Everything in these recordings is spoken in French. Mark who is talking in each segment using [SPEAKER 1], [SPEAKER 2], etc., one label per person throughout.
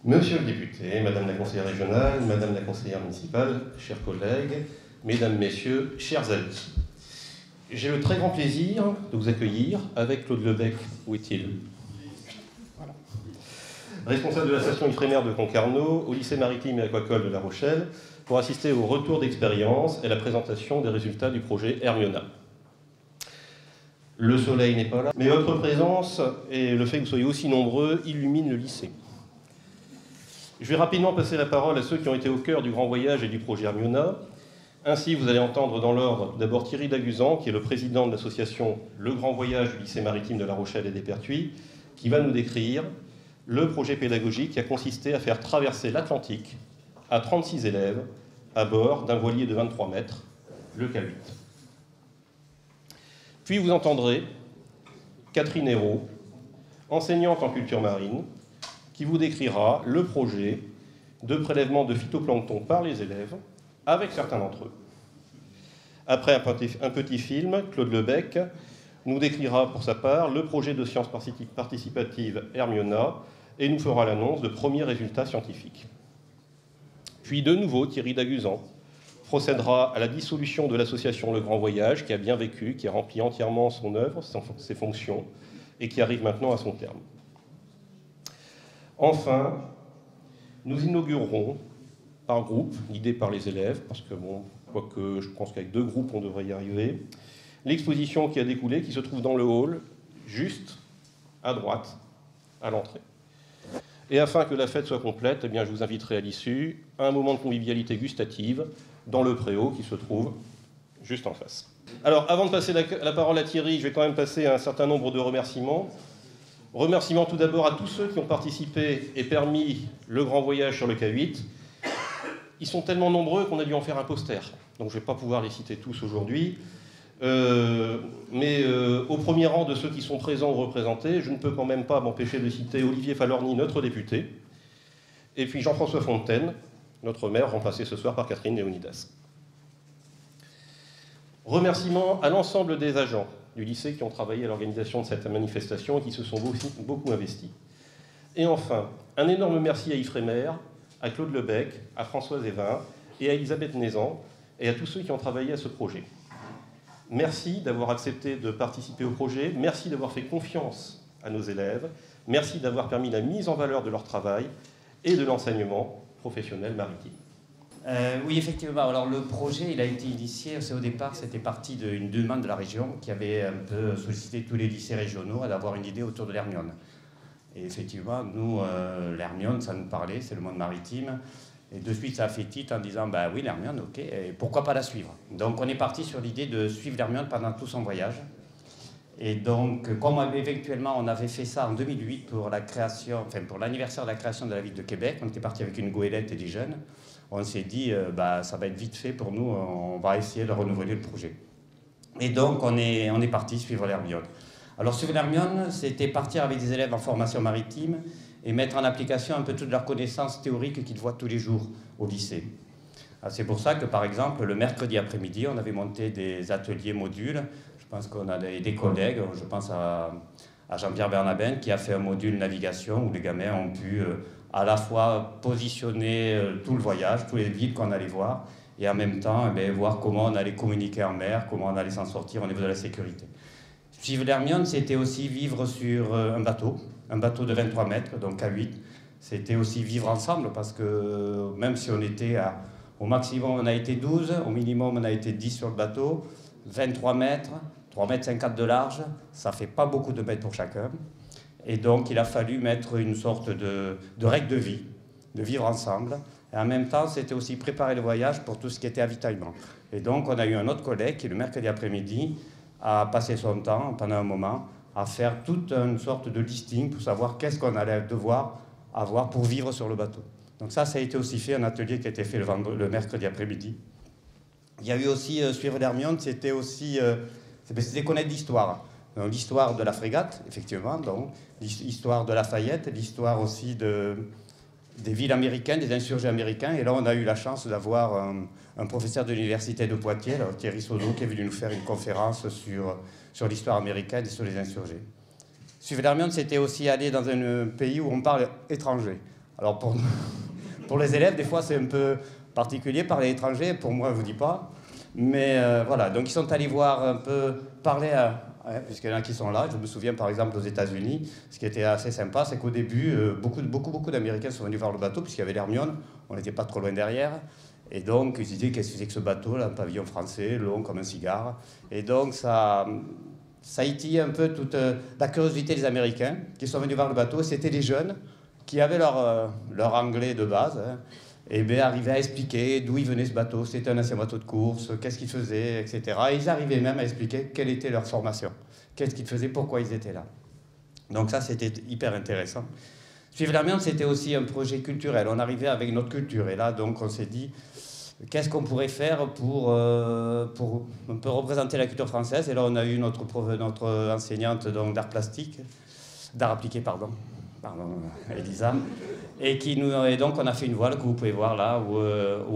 [SPEAKER 1] Monsieur le député, Madame la conseillère régionale, Madame la conseillère municipale, chers collègues, Mesdames, Messieurs, chers amis, j'ai le très grand plaisir de vous accueillir avec Claude Lebec. Où est-il? Voilà. Responsable de la station éphémère de Concarneau, au lycée maritime et aquacole de La Rochelle, pour assister au retour d'expérience et la présentation des résultats du projet Hermiona. Le soleil n'est pas là, mais votre présence et le fait que vous soyez aussi nombreux illumine le lycée. Je vais rapidement passer la parole à ceux qui ont été au cœur du grand voyage et du projet Hermiona. Ainsi, vous allez entendre dans l'ordre d'abord Thierry Daguzan, qui est le président de l'association Le Grand Voyage du lycée maritime de La Rochelle et des Pertuis, qui va nous décrire le projet pédagogique qui a consisté à faire traverser l'Atlantique à 36 élèves à bord d'un voilier de 23 mètres, le K8. Puis vous entendrez Catherine Hérault, enseignante en culture marine, qui vous décrira le projet de prélèvement de phytoplancton par les élèves, avec certains d'entre eux. Après un petit film, Claude Lebec nous décrira pour sa part le projet de sciences participatives Hermiona et nous fera l'annonce de premiers résultats scientifiques. Puis de nouveau, Thierry Daguzan procédera à la dissolution de l'association Le Grand Voyage, qui a bien vécu, qui a rempli entièrement son œuvre, ses fonctions, et qui arrive maintenant à son terme. Enfin, nous inaugurerons par groupe, guidés par les élèves, parce que, bon, quoique je pense qu'avec 2 groupes, on devrait y arriver, l'exposition qui a découlé, qui se trouve dans le hall, juste à droite, à l'entrée. Et afin que la fête soit complète, eh bien, je vous inviterai à l'issue à un moment de convivialité gustative dans le préau qui se trouve juste en face. Alors, avant de passer la parole à Thierry, je vais quand même passer à un certain nombre de remerciements. Remerciements tout d'abord à tous ceux qui ont participé et permis le grand voyage sur le K8. Ils sont tellement nombreux qu'on a dû en faire un poster. Donc je ne vais pas pouvoir les citer tous aujourd'hui. Mais au premier rang de ceux qui sont présents ou représentés, je ne peux quand même pas m'empêcher de citer Olivier Falorni, notre député, et puis Jean-François Fontaine, notre maire, remplacé ce soir par Catherine Léonidas. Remerciements à l'ensemble des agents du lycée qui ont travaillé à l'organisation de cette manifestation et qui se sont beaucoup investis. Et enfin, un énorme merci à Yves Rémer, à Claude Lebec, à Françoise Evin et à Elisabeth Nézan et à tous ceux qui ont travaillé à ce projet. Merci d'avoir accepté de participer au projet, merci d'avoir fait confiance à nos élèves, merci d'avoir permis la mise en valeur de leur travail et de l'enseignement professionnel maritime.
[SPEAKER 2] Oui, effectivement. Alors, le projet, il a été initié, au départ, c'était parti d'une demande de la région qui avait un peu sollicité tous les lycées régionaux à d'avoir une idée autour de l'Hermione. Et effectivement, nous, l'Hermione, ça nous parlait, c'est le monde maritime. Et de suite, ça a fait titre en disant, bah oui, l'Hermione, ok, et pourquoi pas la suivre? Donc, on est parti sur l'idée de suivre l'Hermione pendant tout son voyage. Et donc, comme éventuellement, on avait fait ça en 2008 pour la création, enfin, pour l'anniversaire de la création de la ville de Québec, on était parti avec une goélette et des jeunes. On s'est dit, bah, ça va être vite fait pour nous, on va essayer de renouveler le projet. Et donc, on est parti suivre l'Hermione. Alors, suivre l'Hermione, c'était partir avec des élèves en formation maritime et mettre en application un peu toutes leurs connaissances théoriques qu'ils voient tous les jours au lycée. C'est pour ça que, par exemple, le mercredi après-midi, on avait monté des ateliers modules. Je pense qu'on a des collègues, je pense à Jean-Pierre Bernabin, qui a fait un module navigation où les gamins ont pu à la fois positionner tout le voyage, toutes les villes qu'on allait voir, et en même temps voir comment on allait communiquer en mer, comment on allait s'en sortir au niveau de la sécurité. Suivre l'Hermione, c'était aussi vivre sur un bateau de 23 mètres, donc à 8. C'était aussi vivre ensemble, parce que même si on était au maximum, on a été 12, au minimum, on a été 10 sur le bateau, 23 mètres, 3,50 mètres de large, ça ne fait pas beaucoup de mètres pour chacun. Et donc, il a fallu mettre une sorte de règle de vie, de vivre ensemble. Et en même temps, c'était aussi préparer le voyage pour tout ce qui était avitaillement. Et donc, on a eu un autre collègue qui, le mercredi après-midi, a passé son temps, pendant un moment, à faire toute une sorte de listing pour savoir qu'est-ce qu'on allait devoir avoir pour vivre sur le bateau. Donc ça a été aussi fait, un atelier qui a été fait le mercredi après-midi. Il y a eu aussi, suivre l'Hermione, c'était aussi c'était connaître l'histoire. L'histoire de la frégate, effectivement, donc l'histoire de Lafayette, l'histoire aussi des villes américaines, des insurgés américains. Et là, on a eu la chance d'avoir un professeur de l'université de Poitiers, là, Thierry Sodo, qui est venu nous faire une conférence sur l'histoire américaine et sur les insurgés. Suivre l'Hermione, c'était aussi aller dans un pays où on parle étranger. Alors pour les élèves, des fois, c'est un peu particulier parler étranger. Pour moi, je ne vous dis pas. Mais voilà, donc ils sont allés voir un peu, parler puisqu'il y en a qui sont là. Je me souviens par exemple aux États-Unis, ce qui était assez sympa, c'est qu'au début, beaucoup d'Américains sont venus voir le bateau, puisqu'il y avait l'Hermione, on n'était pas trop loin derrière. Et donc ils se disaient, qu'est-ce que c'est que ce bateau, là, un pavillon français, long comme un cigare. Et donc ça étillait un peu toute la curiosité des Américains qui sont venus voir le bateau. C'était des jeunes qui avaient leur anglais de base, et bien arrivaient à expliquer d'où il venait ce bateau, c'était un ancien bateau de course, qu'est-ce qu'ils faisaient, etc. Et ils arrivaient même à expliquer quelle était leur formation, qu'est-ce qu'ils faisaient, pourquoi ils étaient là. Donc ça, c'était hyper intéressant. Suivre l'Hermione, c'était aussi un projet culturel. On arrivait avec notre culture, et là, donc, on s'est dit, qu'est-ce qu'on pourrait faire pour un peu représenter la culture française. Et là, on a eu notre enseignante d'art plastique, d'art appliqué, pardon, Elisa, et donc on a fait une voile que vous pouvez voir là, où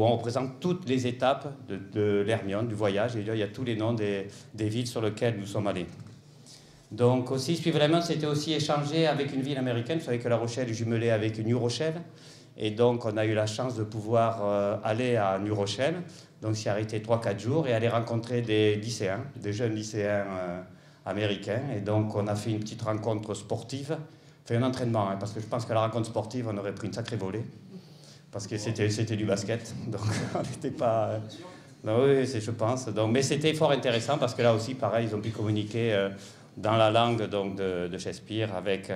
[SPEAKER 2] on représente toutes les étapes de l'Hermione, du voyage, et là, il y a tous les noms des villes sur lesquelles nous sommes allés. Donc aussi, suivre l'Hermione, c'était aussi échanger avec une ville américaine. Vous savez que La Rochelle est jumelée avec New Rochelle, et donc on a eu la chance de pouvoir aller à New Rochelle, donc s'y arrêter 3-4 jours, et aller rencontrer des lycéens, des jeunes lycéens américains, et donc on a fait une petite rencontre sportive, fait un entraînement, parce que je pense qu'à la rencontre sportive, on aurait pris une sacrée volée, parce que c'était du basket, donc on n'était pas... Non, oui, je pense. Donc, mais c'était fort intéressant, parce que là aussi, pareil, ils ont pu communiquer dans la langue donc, de Shakespeare avec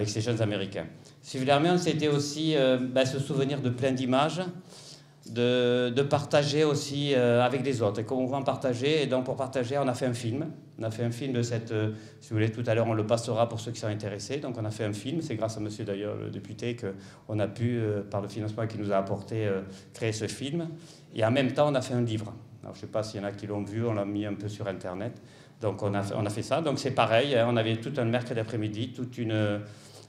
[SPEAKER 2] ces jeunes Américains. Suivre l'Hermione, c'était aussi se souvenir de plein d'images, de partager aussi avec les autres. Et comment on va en partager? Et donc pour partager, on a fait un film. On a fait un film de cette... si vous voulez, tout à l'heure, on le passera pour ceux qui sont intéressés. Donc on a fait un film. C'est grâce à monsieur, d'ailleurs, le député, qu'on a pu, par le financement qu'il nous a apporté, créer ce film. Et en même temps, on a fait un livre. Alors je ne sais pas s'il y en a qui l'ont vu, on l'a mis un peu sur Internet. Donc on a fait ça. Donc c'est pareil, on avait tout un mercredi après-midi,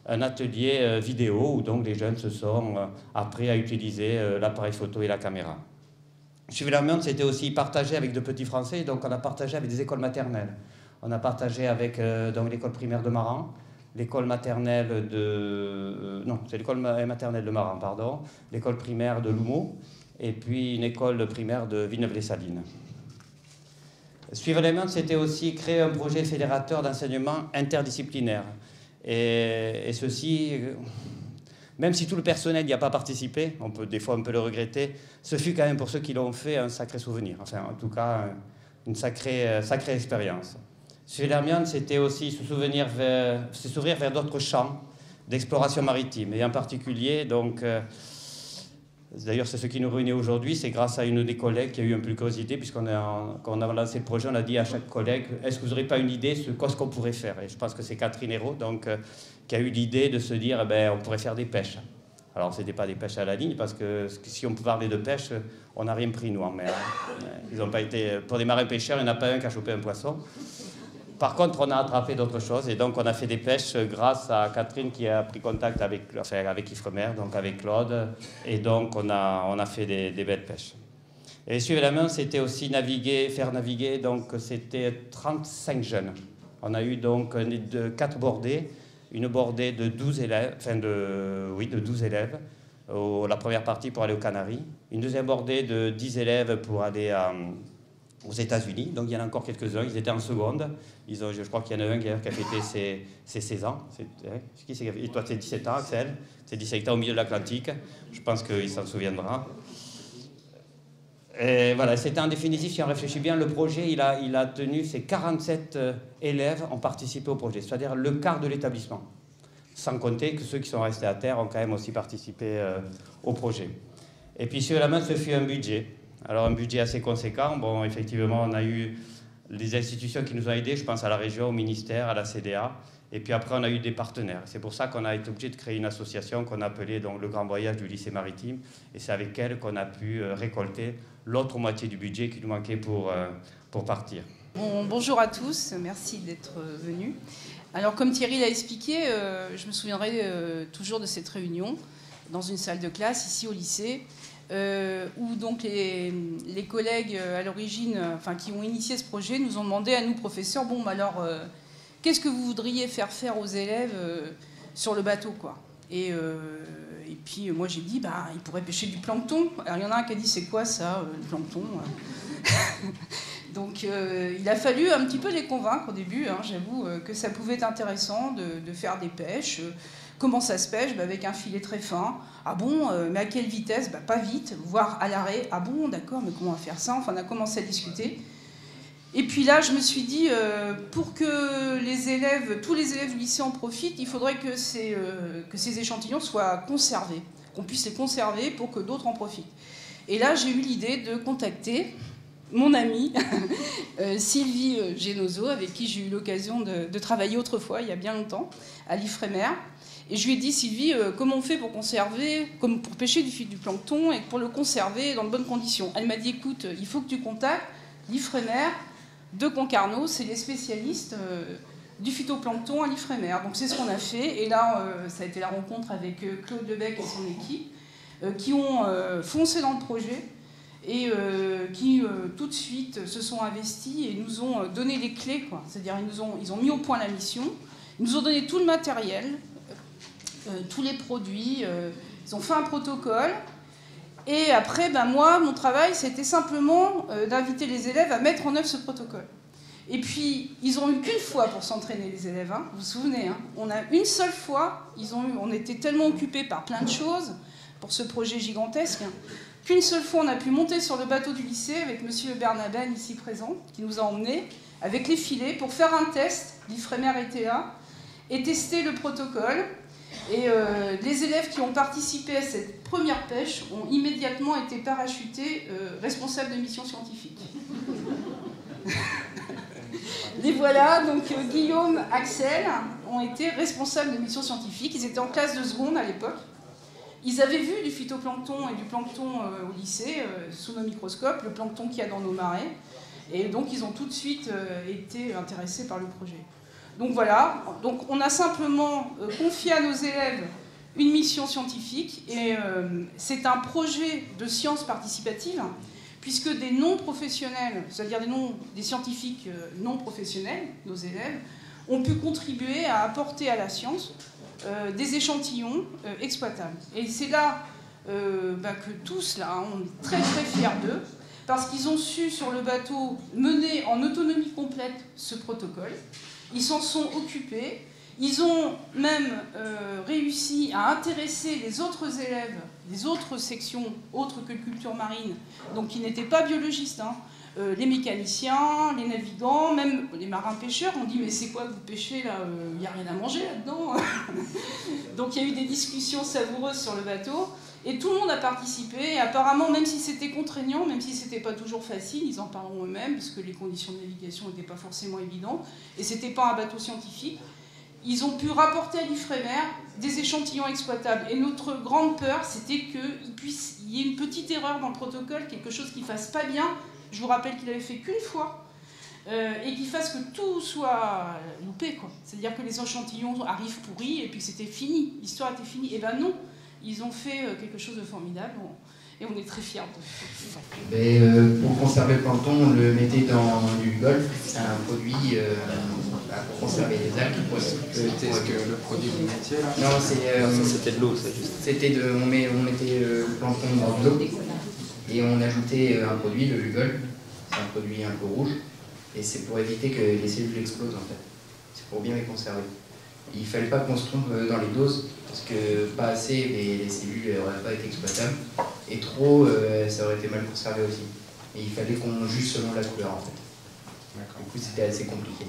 [SPEAKER 2] un atelier vidéo où donc les jeunes se sont appris à utiliser l'appareil photo et la caméra. Suivre l'Hermione, c'était aussi partager avec de petits Français, donc on a partagé avec des écoles maternelles. On a partagé avec donc l'école primaire de Maran, l'école maternelle de... non, c'est l'école maternelle de Maran, pardon, l'école primaire de Loumeau, et puis une école primaire de Villeneuve-les-Salines. Suivre l'Hermione, c'était aussi créer un projet fédérateur d'enseignement interdisciplinaire. Et ceci, même si tout le personnel n'y a pas participé, des fois on peut le regretter, ce fut quand même pour ceux qui l'ont fait un sacré souvenir. Enfin, en tout cas, une sacrée expérience. Suivre l'Hermione, c'était aussi s'ouvrir vers d'autres champs d'exploration maritime. Et en particulier, donc... D'ailleurs, c'est ce qui nous réunit aujourd'hui, c'est grâce à une des collègues qui a eu un peu de curiosité, puisqu'on quand on a lancé le projet, on a dit à chaque collègue, est-ce que vous n'aurez pas une idée de ce qu'on pourrait faire? Et je pense que c'est Catherine Hérault, donc, qui a eu l'idée de se dire, on pourrait faire des pêches. Alors, ce n'était pas des pêches à la ligne, parce que si on peut parler de pêche, on n'a rien pris, nous, en mer. Ils n'ont pas été... Pour des marins pêcheurs, il n'y en a pas un qui a chopé un poisson. Par contre, on a attrapé d'autres choses, et donc on a fait des pêches grâce à Catherine qui a pris contact avec Ifremer, donc avec Claude, et donc on a fait des belles pêches. Et suivre la main, c'était aussi faire naviguer, donc c'était 35 jeunes. On a eu donc 4 bordées, une bordée de 12 élèves, de 12 élèves, la première partie pour aller aux Canaries, une deuxième bordée de 10 élèves pour aller aux États-Unis. Donc il y en a encore quelques-uns, ils étaient en seconde. Je crois qu'il y en a un qui a fêté ses 16 ans. Et toi, c'est 17 ans, Axel. C'est 17 ans au milieu de l'Atlantique. Je pense qu'il s'en souviendra. Et voilà, c'était en définitif, si on réfléchit bien, le projet, il a tenu, ces 47 élèves ont participé au projet, c'est-à-dire le quart de l'établissement. Sans compter que ceux qui sont restés à terre ont quand même aussi participé au projet. Et puis sur la main, ce fut un budget. Alors un budget assez conséquent. Bon, effectivement, on a eu les institutions qui nous ont aidés, je pense à la région, au ministère, à la CDA. Et puis après, on a eu des partenaires. C'est pour ça qu'on a été obligé de créer une association qu'on appelait donc, le Grand Voyage du lycée maritime. Et c'est avec elle qu'on a pu récolter l'autre moitié du budget qui nous manquait pour partir.
[SPEAKER 3] Bonjour à tous, merci d'être venus. Alors comme Thierry l'a expliqué, je me souviendrai toujours de cette réunion dans une salle de classe ici au lycée, où donc les collègues à l'origine, qui ont initié ce projet, nous ont demandé à nous professeurs, bon alors qu'est-ce que vous voudriez faire aux élèves sur le bateau, quoi. Et puis moi j'ai dit, ils pourraient pêcher du plancton. Alors il y en a un qui a dit, c'est quoi ça, le plancton? Donc il a fallu un petit peu les convaincre au début, hein, j'avoue, que ça pouvait être intéressant de faire des pêches. Comment ça se pêche? Avec un filet très fin. Ah bon, mais à quelle vitesse? Pas vite, voire à l'arrêt. Ah bon, d'accord, mais comment on va faire ça? Enfin, on a commencé à discuter. Et puis là, je me suis dit, pour que tous les élèves du lycée en profitent, il faudrait que ces échantillons soient conservés, qu'on puisse les conserver pour que d'autres en profitent. Et là, j'ai eu l'idée de contacter mon amie Sylvie Genozo, avec qui j'ai eu l'occasion de travailler autrefois, il y a bien longtemps, à l'Ifremer. Et je lui ai dit, Sylvie, comment on fait pour conserver, comme pour pêcher du plancton, et pour le conserver dans de bonnes conditions? Elle m'a dit, écoute, il faut que tu contactes l'Ifremer de Concarneau, c'est les spécialistes du phytoplancton à l'Ifremer. Donc c'est ce qu'on a fait. Et là, ça a été la rencontre avec Claude Lebec et son équipe, qui ont foncé dans le projet et qui tout de suite se sont investis et nous ont donné les clés, quoi. C'est-à-dire ils ont mis au point la mission, ils nous ont donné tout le matériel, tous les produits, ils ont fait un protocole. Et après, moi, mon travail, c'était simplement d'inviter les élèves à mettre en œuvre ce protocole. Et puis, ils n'ont eu qu'une fois pour s'entraîner, les élèves, hein, vous vous souvenez, hein. On a une seule fois, on était tellement occupés par plein de choses pour ce projet gigantesque, hein, qu'une seule fois, on a pu monter sur le bateau du lycée avec monsieur Bernaben, ici présent, qui nous a emmenés, avec les filets, pour faire un test, l'Ifremer était là, et tester le protocole. Et les élèves qui ont participé à cette première pêche ont immédiatement été parachutés responsables de mission scientifique. Les voilà, donc Guillaume, Axel ont été responsables de mission scientifique. Ils étaient en classe de seconde à l'époque. Ils avaient vu du phytoplancton et du plancton au lycée, sous nos microscopes, le plancton qu'il y a dans nos marais. Et donc ils ont tout de suite été intéressés par le projet. Donc voilà, donc on a simplement confié à nos élèves une mission scientifique et c'est un projet de sciences participatives puisque des non-professionnels, c'est-à-dire des scientifiques non professionnels, nos élèves, ont pu contribuer à apporter à la science des échantillons exploitables. Et c'est là que tous, là, on est très très fiers d'eux parce qu'ils ont su sur le bateau mener en autonomie complète ce protocole. Ils s'en sont occupés, ils ont même réussi à intéresser les autres élèves, les autres sections, autres que culture marine, donc qui n'étaient pas biologistes, hein, les mécaniciens, les navigants, même les marins-pêcheurs ont dit « mais c'est quoi que vous pêchez là? Il n'y a rien à manger là-dedans » Donc il y a eu des discussions savoureuses sur le bateau, et tout le monde a participé, et apparemment, même si c'était contraignant, même si c'était pas toujours facile, ils en parleront eux-mêmes, parce que les conditions de navigation n'étaient pas forcément évidentes, et c'était pas un bateau scientifique, ils ont pu rapporter à l'Ifremer des échantillons exploitables. Et notre grande peur, c'était qu'il y ait une petite erreur dans le protocole, quelque chose qui ne fasse pas bien. Je vous rappelle qu'il avait fait qu'une fois. Et qu'il fasse que tout soit loupé, quoi. C'est-à-dire que les échantillons arrivent pourris et puis c'était fini, l'histoire était finie. Et ben non, ils ont fait quelque chose de formidable et on est très fiers de.
[SPEAKER 4] Pour conserver le plancton, on le mettait dans du golf, c'est un produit pour conserver les algues.
[SPEAKER 5] Qu'est-ce que le produit que vous mettiez là?
[SPEAKER 4] Non,
[SPEAKER 5] c'était de l'eau, ça juste.
[SPEAKER 4] On mettait le plancton dans de l'eau et on ajoutait un produit, le Lugol, c'est un produit un peu rouge. Et c'est pour éviter que les cellules explosent en fait. C'est pour bien les conserver. Il ne fallait pas qu'on se trompe dans les doses, parce que pas assez, les cellules n'auraient pas été exploitables. Et trop, ça aurait été mal conservé aussi. Et il fallait qu'on juge selon la couleur en fait. Du coup c'était assez compliqué.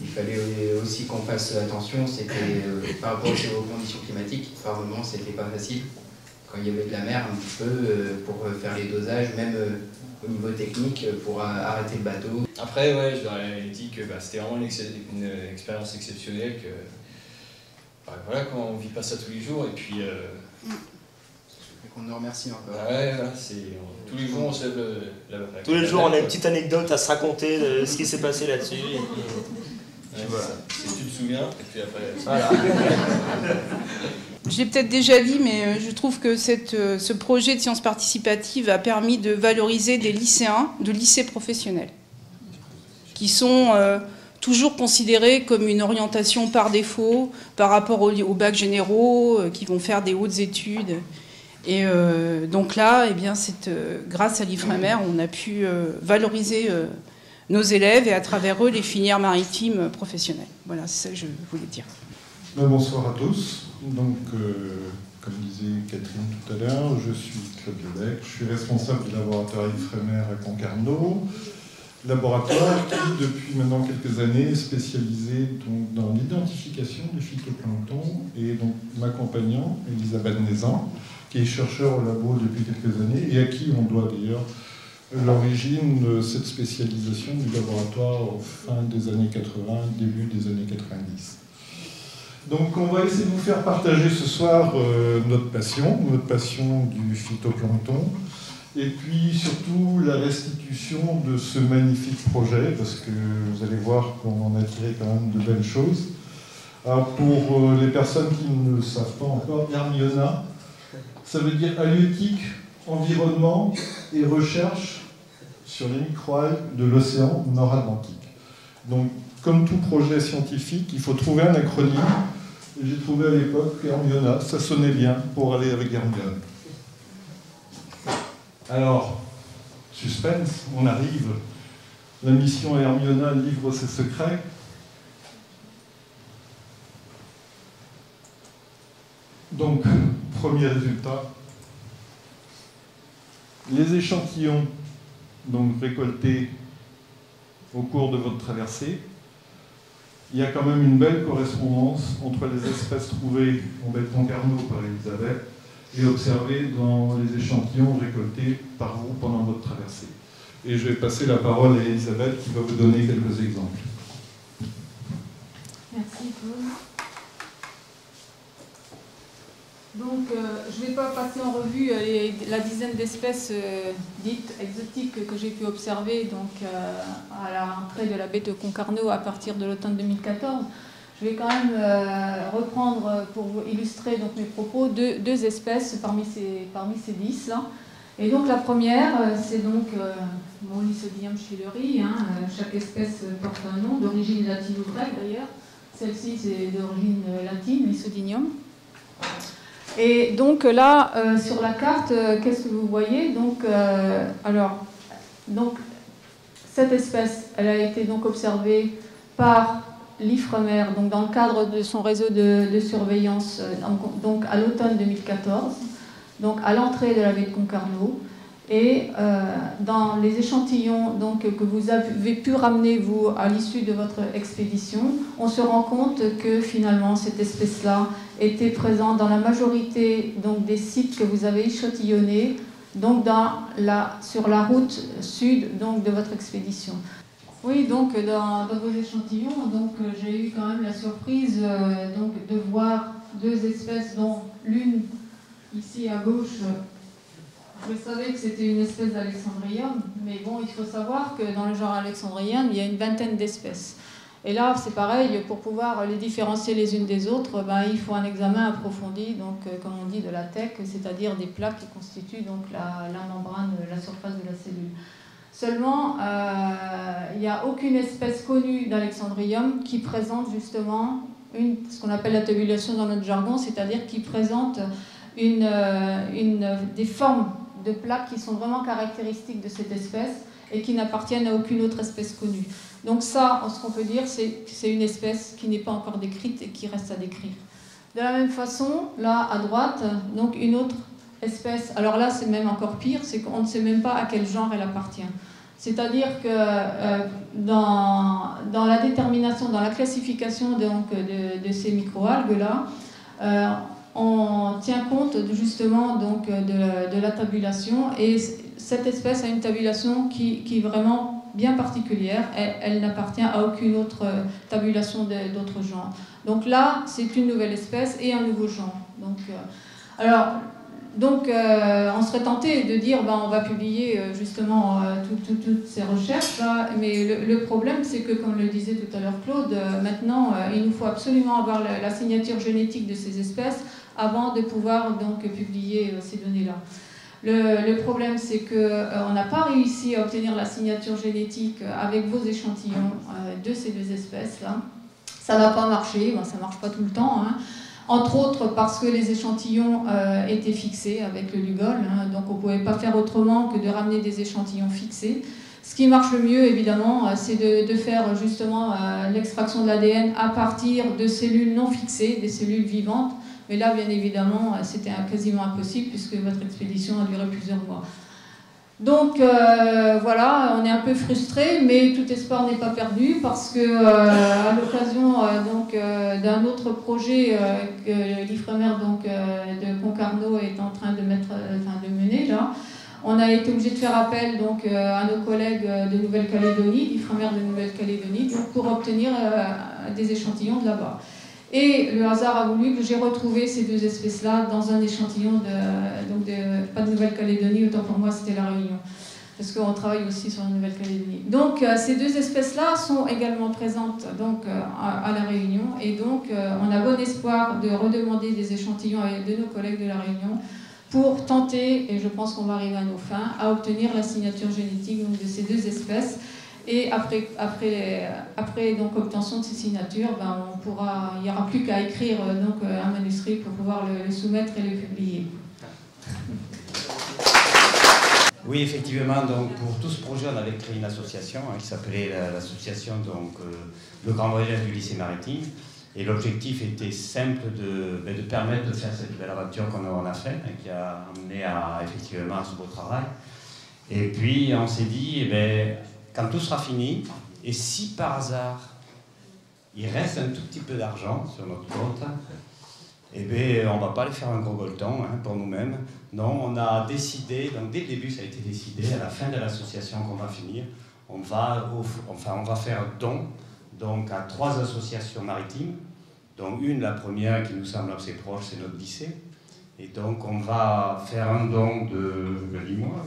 [SPEAKER 4] Il fallait aussi qu'on fasse attention, c'était par rapport aux conditions climatiques, par moments c'était pas facile. Quand il y avait de la mer un petit peu, pour faire les dosages, même au niveau technique, pour arrêter le bateau.
[SPEAKER 6] Après, ouais, je leur ai dit que c'était vraiment une expérience exceptionnelle, que voilà, quand on vit pas ça tous les jours, et puis...
[SPEAKER 4] qu'on nous remercie encore.
[SPEAKER 6] Ouais, voilà, tous les jours on se lève
[SPEAKER 7] tous les jours on a une petite anecdote à se raconter de ce qui s'est passé là-dessus.
[SPEAKER 6] Voilà. Si tu te souviens, et puis après...
[SPEAKER 7] Voilà.
[SPEAKER 3] Je l'ai peut-être déjà dit, mais je trouve que ce projet de sciences participatives a permis de valoriser des lycéens de lycées professionnels, qui sont toujours considérés comme une orientation par défaut par rapport aux bacs généraux, qui vont faire des hautes études. Et donc là, eh bien, grâce à l'Ifremer, on a pu valoriser nos élèves et à travers eux les filières maritimes professionnelles. Voilà, c'est ça que je voulais dire.
[SPEAKER 8] Bonsoir à tous. Donc, comme disait Catherine tout à l'heure, je suis Claude Lebec, je suis responsable du laboratoire Ifremer à Concarneau, laboratoire qui, depuis maintenant quelques années, est spécialisé donc, dans l'identification du phytoplancton, et donc m'accompagnant, Elisabeth Nézan, qui est chercheur au labo depuis quelques années et à qui on doit d'ailleurs l'origine de cette spécialisation du laboratoire fin des années 80, début des années 90. Donc on va essayer de vous faire partager ce soir notre passion du phytoplancton, et puis surtout la restitution de ce magnifique projet, parce que vous allez voir qu'on en a tiré quand même de belles choses. Alors pour les personnes qui ne le savent pas encore, Hermiona, ça veut dire halieutique, environnement et recherche sur les microalgues de l'océan Nord-Atlantique. Donc, comme tout projet scientifique, il faut trouver un acronyme. Et j'ai trouvé à l'époque Hermiona, ça sonnait bien pour aller avec Hermione. Alors, suspense, on arrive. La mission Hermiona livre ses secrets. Donc, premier résultat. Les échantillons donc récoltés au cours de votre traversée, il y a quand même une belle correspondance entre les espèces trouvées en baie de Concarneau par Elisabeth et observées dans les échantillons récoltés par vous pendant votre traversée. Et je vais passer la parole à Elisabeth qui va vous donner quelques exemples.
[SPEAKER 9] Merci Paul. Donc, je ne vais pas passer en revue la dizaine d'espèces dites exotiques que j'ai pu observer donc, à la rentrée de la baie de Concarneau à partir de l'automne 2014. Je vais quand même reprendre, pour vous illustrer donc, mes propos, deux espèces parmi ces 10. Là. Et donc, la première, c'est donc mon Lysodium schilleri. Chaque espèce porte un nom, d'origine latine ou grecque d'ailleurs. Celle-ci, c'est d'origine latine, Lysodinium. Et donc là, sur la carte, qu'est-ce que vous voyez donc, cette espèce, elle a été donc observée par l'Ifremer, donc dans le cadre de son réseau de surveillance, donc à l'automne 2014, donc à l'entrée de la baie de Concarneau. Et dans les échantillons donc, que vous avez pu ramener, vous, à l'issue de votre expédition, on se rend compte que finalement, cette espèce-là était présente dans la majorité donc, des sites que vous avez échantillonnés donc, sur la route sud donc, de votre expédition. Oui, donc dans vos échantillons, donc j'ai eu quand même la surprise donc, de voir deux espèces, dont l'une ici à gauche, je savais que c'était une espèce d'Alexandrium, mais bon, il faut savoir que dans le genre Alexandrium, il y a une vingtaine d'espèces. Et là, c'est pareil, pour pouvoir les différencier les unes des autres, ben, il faut un examen approfondi, donc, comme on dit, de la tech, c'est-à-dire des plaques qui constituent donc, la membrane, la surface de la cellule. Seulement, il n'y a aucune espèce connue d'Alexandrium qui présente justement ce qu'on appelle la tabulation dans notre jargon, c'est-à-dire qui présente des formes de plaques qui sont vraiment caractéristiques de cette espèce et qui n'appartiennent à aucune autre espèce connue. Donc ça, ce qu'on peut dire, c'est une espèce qui n'est pas encore décrite et qui reste à décrire. De la même façon, là, à droite, donc une autre espèce, alors là, c'est même encore pire, c'est qu'on ne sait même pas à quel genre elle appartient. C'est-à-dire que dans la détermination, dans la classification donc, de ces microalgues-là, on tient compte justement donc, de la tabulation, et cette espèce a une tabulation qui est vraiment bien particulière. Elle n'appartient à aucune autre tabulation d'autres genres. Donc là, c'est une nouvelle espèce et un nouveau genre. Donc, on serait tenté de dire on va publier justement toutes ces recherches, là, mais le problème c'est que, comme le disait tout à l'heure Claude, maintenant il nous faut absolument avoir la signature génétique de ces espèces avant de pouvoir donc publier ces données-là. Le problème c'est qu'on n'a pas réussi à obtenir la signature génétique avec vos échantillons de ces deux espèces-là. Ça n'a pas marché, ça ne marche pas tout le temps, hein. Entre autres parce que les échantillons étaient fixés avec le Lugol, hein, donc on ne pouvait pas faire autrement que de ramener des échantillons fixés. Ce qui marche le mieux, évidemment, c'est de faire justement l'extraction de l'ADN à partir de cellules non fixées, des cellules vivantes. Mais là, bien évidemment, c'était quasiment impossible puisque votre expédition a duré plusieurs mois. Donc voilà, on est un peu frustré, mais tout espoir n'est pas perdu parce que à l'occasion d'un autre projet que l'Ifremer de Concarneau est en train de mener là, on a été obligé de faire appel donc à nos collègues de Nouvelle-Calédonie, l'Ifremer de Nouvelle-Calédonie, pour obtenir des échantillons de là-bas. Et le hasard a voulu que j'ai retrouvé ces deux espèces-là dans un échantillon pas de Nouvelle-Calédonie, autant pour moi c'était la Réunion, parce qu'on travaille aussi sur la Nouvelle-Calédonie. Donc ces deux espèces-là sont également présentes donc, à la Réunion, et donc on a bon espoir de redemander des échantillons de nos collègues de la Réunion pour tenter, et je pense qu'on va arriver à nos fins, à obtenir la signature génétique donc, de ces deux espèces. Et après donc, obtention de ces signatures, il n'y aura plus qu'à écrire donc, un manuscrit pour pouvoir le soumettre et le publier.
[SPEAKER 2] Oui, effectivement, donc, pour tout ce projet, on avait créé une association qui s'appelait l'association Le Grand Voyage du lycée maritime. Et l'objectif était simple de permettre de faire cette belle aventure qu'on a faite, qui a amené effectivement à ce beau travail. Et puis on s'est dit, quand tout sera fini, et si par hasard il reste un tout petit peu d'argent sur notre compte, on ne va pas aller faire un gros golleton pour nous-mêmes. Non, on a décidé, donc dès le début ça a été décidé, à la fin de l'association qu'on va finir, on va faire don donc, à 3 associations maritimes, dont la première qui nous semble assez proche, c'est notre lycée. Et donc on va faire un don de, dis-moi,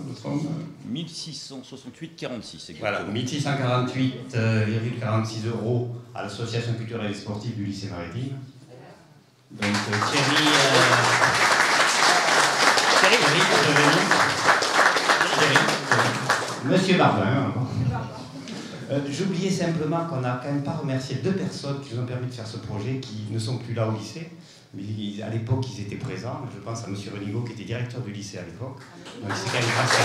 [SPEAKER 10] 1668,46 exactement.
[SPEAKER 2] Voilà, 1648,46 € à l'association culturelle et sportive du lycée maritime. Donc Thierry, Monsieur Barbin. J'oubliais simplement qu'on n'a quand même pas remercié 2 personnes qui nous ont permis de faire ce projet, qui ne sont plus là au lycée. Mais à l'époque, ils étaient présents. Je pense à M. Renigo, qui était directeur du lycée à l'époque. Donc c'est quand même grâce à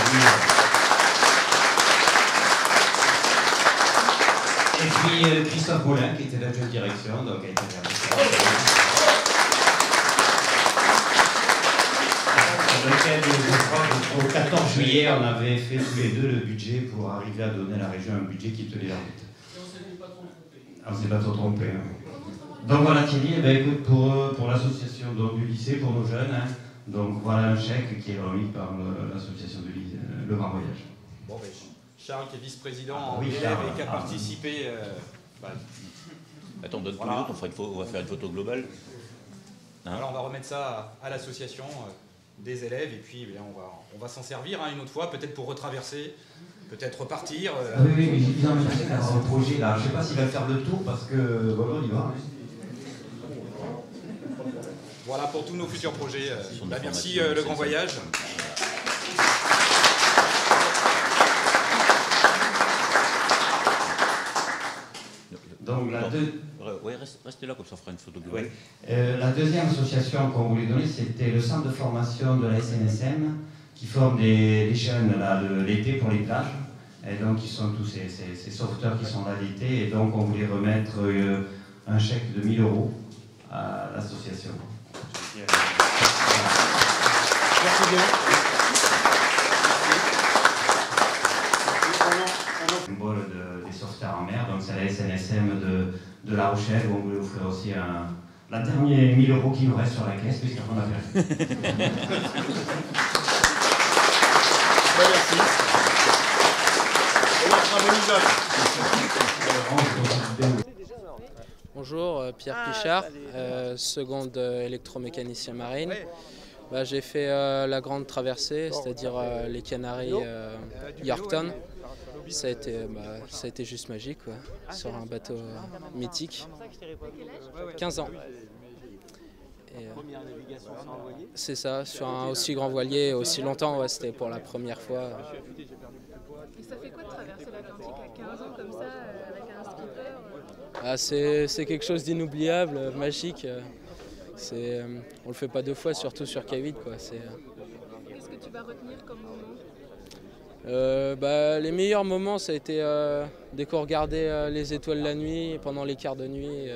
[SPEAKER 2] lui. Et puis Christophe Moulin, qui était l'adjoint de direction, donc a été sur lequel, je crois, au 14 juillet, on avait fait tous les 2 le budget pour arriver à donner à la région un budget qui tenait la route.
[SPEAKER 6] Et on ne s'est pas trop trompé.
[SPEAKER 2] On ne s'est pas trop trompé. Donc voilà Thierry, écoute, pour l'association du lycée, pour nos jeunes, donc voilà un chèque qui est remis par l'association du lycée, Le Grand Voyage.
[SPEAKER 10] Bon,
[SPEAKER 5] Charles qui est vice-président
[SPEAKER 10] Ah,
[SPEAKER 5] en
[SPEAKER 10] oui,
[SPEAKER 5] élève
[SPEAKER 10] Charles.
[SPEAKER 5] et qui a participé.
[SPEAKER 10] Attends, donne
[SPEAKER 5] Voilà.
[SPEAKER 10] tous les autres, on va faire une photo globale. Hein?
[SPEAKER 5] Alors on va remettre ça à l'association des élèves et puis eh bien, on va s'en servir une autre fois, peut-être pour retraverser, peut-être repartir.
[SPEAKER 11] Ah oui, mais j'ai besoin de faire un projet là. Je ne sais pas s'il va faire le tour parce que voilà, on y va.
[SPEAKER 5] Voilà pour tous nos futurs projets. Merci
[SPEAKER 10] formation,
[SPEAKER 5] le Grand Voyage.
[SPEAKER 11] Donc,
[SPEAKER 10] Ouais, restez là comme ça on fera une photo globale.
[SPEAKER 11] la deuxième association qu'on voulait donner, c'était le centre de formation de la SNSM qui forme des jeunes là, l'été pour les plages. Et donc, ils sont tous ces sauveteurs qui sont là l'été. Et donc, on voulait remettre un chèque de 1 000 € à l'association.
[SPEAKER 5] Merci bien.
[SPEAKER 11] Symbole des sauveteurs en mer, donc c'est la SNSM de La Rochelle, où on voulait offrir aussi la dernière 1 000 € qui nous reste sur la caisse, puisqu'on a fait.
[SPEAKER 5] Merci.
[SPEAKER 12] Bonjour, Pierre Pichard, seconde électromécanicien marine. J'ai fait la grande traversée, c'est-à-dire les Canaries, Yorktown. Ça a été juste magique, quoi, sur un bateau mythique. 15 ans. C'est ça, sur un aussi grand voilier, aussi longtemps, ouais, c'était pour la première fois.
[SPEAKER 13] Et ça fait quoi de traverser l'Atlantique à 15 ans comme ça, avec un skipper
[SPEAKER 12] C'est quelque chose d'inoubliable, magique. On le fait pas 2 fois, surtout sur K8, quoi.
[SPEAKER 13] Qu'est-ce que tu vas retenir comme moment?
[SPEAKER 12] Les meilleurs moments, ça a été dès qu'on regardait les étoiles la nuit, pendant les quarts de nuit,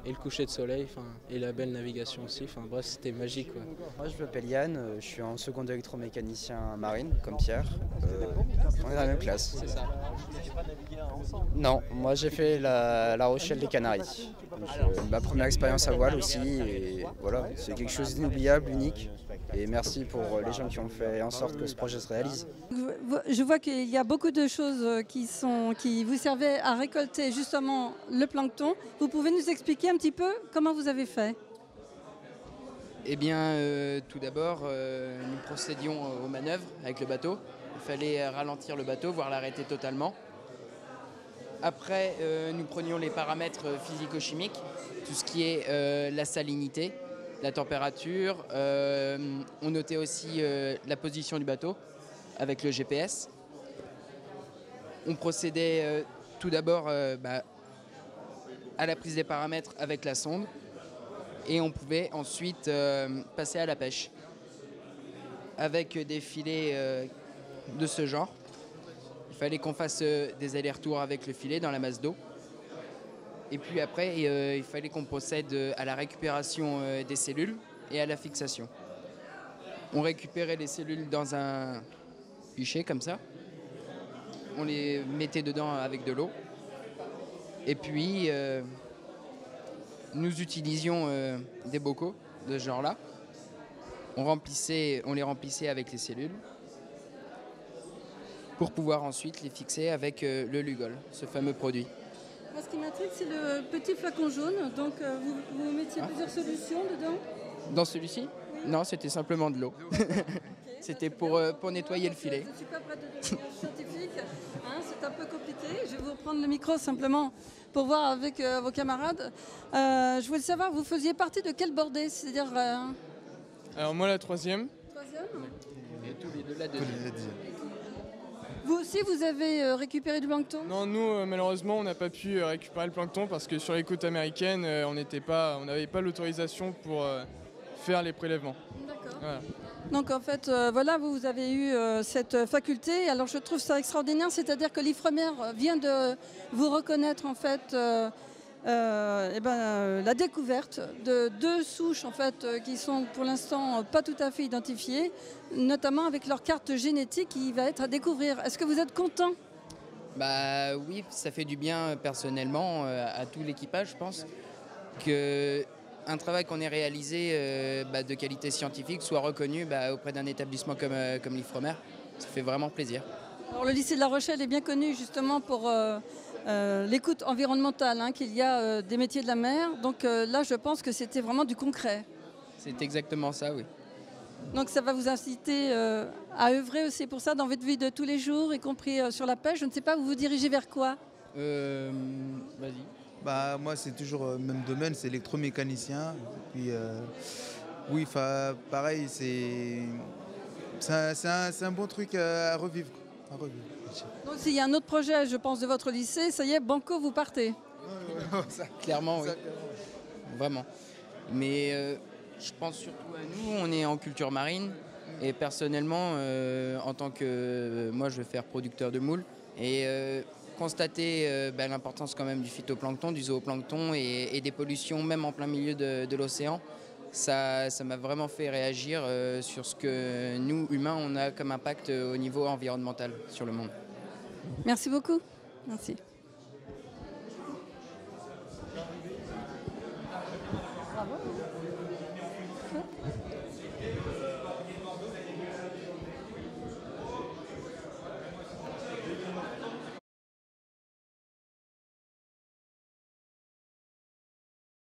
[SPEAKER 12] et le coucher de soleil, et la belle navigation aussi. Bref, c'était magique, quoi.
[SPEAKER 14] Moi, je m'appelle Yann, je suis en seconde électromécanicien marine, comme Pierre. On est dans la même classe.
[SPEAKER 12] C'est ça.
[SPEAKER 14] Non, moi j'ai fait la Rochelle des Canaries. Donc, ma première expérience à voile aussi, et voilà, c'est quelque chose d'inoubliable, unique. Et merci pour les gens qui ont fait en sorte que ce projet se réalise.
[SPEAKER 15] Je vois qu'il y a beaucoup de choses qui vous servaient à récolter justement le plancton. Vous pouvez nous expliquer un petit peu comment vous avez fait?
[SPEAKER 16] Eh bien, tout d'abord, nous procédions aux manœuvres avec le bateau. Il fallait ralentir le bateau, voire l'arrêter totalement. Après, nous prenions les paramètres physico-chimiques, tout ce qui est la salinité, la température. On notait aussi la position du bateau avec le GPS. On procédait tout d'abord à la prise des paramètres avec la sonde et on pouvait ensuite passer à la pêche avec des filets de ce genre. Il fallait qu'on fasse des allers-retours avec le filet dans la masse d'eau. Et puis après, il fallait qu'on procède à la récupération des cellules et à la fixation. On récupérait les cellules dans un pichet comme ça. On les mettait dedans avec de l'eau. Et puis, nous utilisions des bocaux de ce genre-là. On les remplissait avec les cellules pour pouvoir ensuite les fixer avec le Lugol, ce fameux produit.
[SPEAKER 15] Moi, ce qui m'intrigue, c'est le petit flacon jaune. Donc, vous mettiez plusieurs solutions dedans?
[SPEAKER 16] Dans celui-ci? Oui. Non, c'était simplement de l'eau. Okay, c'était pour nettoyer le filet.
[SPEAKER 15] Je ne suis pas prête de devenir scientifique, c'est un peu compliqué. Je vais vous reprendre le micro simplement pour voir avec vos camarades. Je voulais savoir, vous faisiez partie de quelle bordée? C'est-à-dire
[SPEAKER 17] Alors moi, la troisième.
[SPEAKER 15] Troisième?
[SPEAKER 16] Et tous les deux la deuxième.
[SPEAKER 15] Vous aussi, vous avez récupéré du plancton?
[SPEAKER 17] Non, nous, malheureusement, on n'a pas pu récupérer le plancton parce que sur les côtes américaines, on n'avait pas l'autorisation pour faire les prélèvements.
[SPEAKER 15] D'accord.
[SPEAKER 17] Voilà.
[SPEAKER 15] Donc en fait, voilà, vous avez eu cette faculté. Alors je trouve ça extraordinaire, c'est-à-dire que l'Ifremer vient de vous reconnaître en fait la découverte de 2 souches en fait qui sont pour l'instant pas tout à fait identifiées, notamment avec leur carte génétique qui va être à découvrir. Est-ce que vous êtes content?
[SPEAKER 16] Bah oui, ça fait du bien personnellement à tout l'équipage, je pense, qu'un travail qu'on ait réalisé de qualité scientifique soit reconnu auprès d'un établissement comme l'Ifremer. Ça fait vraiment plaisir.
[SPEAKER 15] Alors, le lycée de La Rochelle est bien connu justement pour l'écoute environnementale, hein, qu'il y a des métiers de la mer. Donc là, je pense que c'était vraiment du concret.
[SPEAKER 16] C'est exactement ça, oui.
[SPEAKER 15] Donc ça va vous inciter à œuvrer aussi pour ça dans votre vie de tous les jours, y compris sur la pêche. Je ne sais pas, vous vous dirigez vers quoi?
[SPEAKER 16] Vas-y.
[SPEAKER 18] Bah, moi, c'est toujours le même domaine, c'est électromécanicien. Puis, oui, pareil, c'est un bon truc à revivre.
[SPEAKER 15] Donc s'il y a un autre projet, je pense, de votre lycée, ça y est, banco, vous partez.
[SPEAKER 16] Clairement, oui. Vraiment. Mais je pense surtout à nous, on est en culture marine. Et personnellement, en tant que... moi, je vais faire producteur de moules. Et constater l'importance quand même du phytoplancton, du zooplancton et des pollutions, même en plein milieu de l'océan, ça m'a vraiment fait réagir sur ce que nous, humains, on a comme impact au niveau environnemental sur le monde.
[SPEAKER 15] Merci beaucoup. Merci.